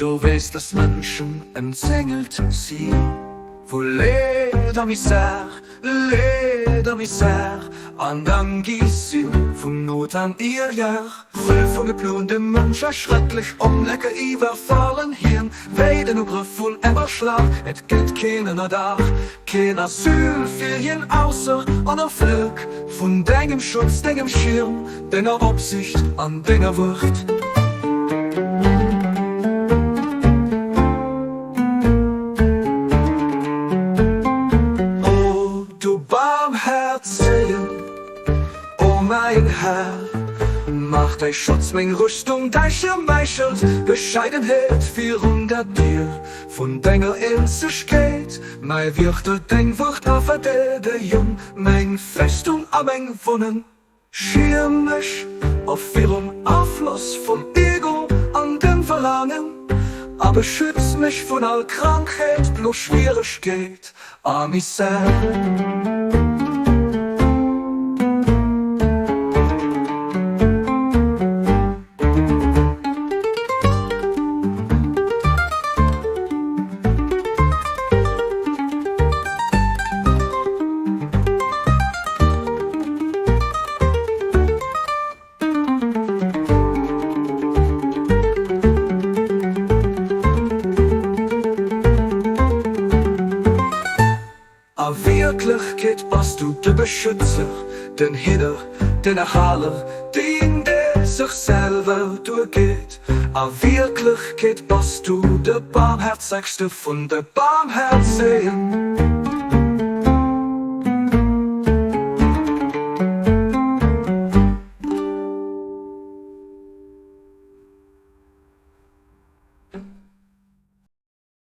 Du weißt, dass Menschen entzängelt sie. Wo leder Misère, an dann gießt sie von Not an ihr Jahr. Voll von geplunde Menschen, schrecklich lecker überfallen Hirn. Weiden und Griff von Everschlag, et gibt keiner Dach. Kein Asyl für jeden außer an der Flug. Von deinem Schutz, deinem Schirm, deiner Obsicht an deiner Wucht. O mein Herr, mach dein Schutz, mein Rüstung, dein Schirm, mein Schild, Bescheidenheit, 400 dir, von deiner Inzigkeit, mein Wirte, dein Wort auf der Jung, mein Festung, mein Wohnen, schirm mich auf ihrem Auflass vom Ego an dem Verlangen, aber schütz mich von all Krankheit, bloß Schwierigkeit, Misère. A Wirklichkeit bist du der Beschützer, den Hitter, den Erhaler, der sich selber durchgeht. A Wirklichkeit bist du der Barmherzigste von der Barmherzigen.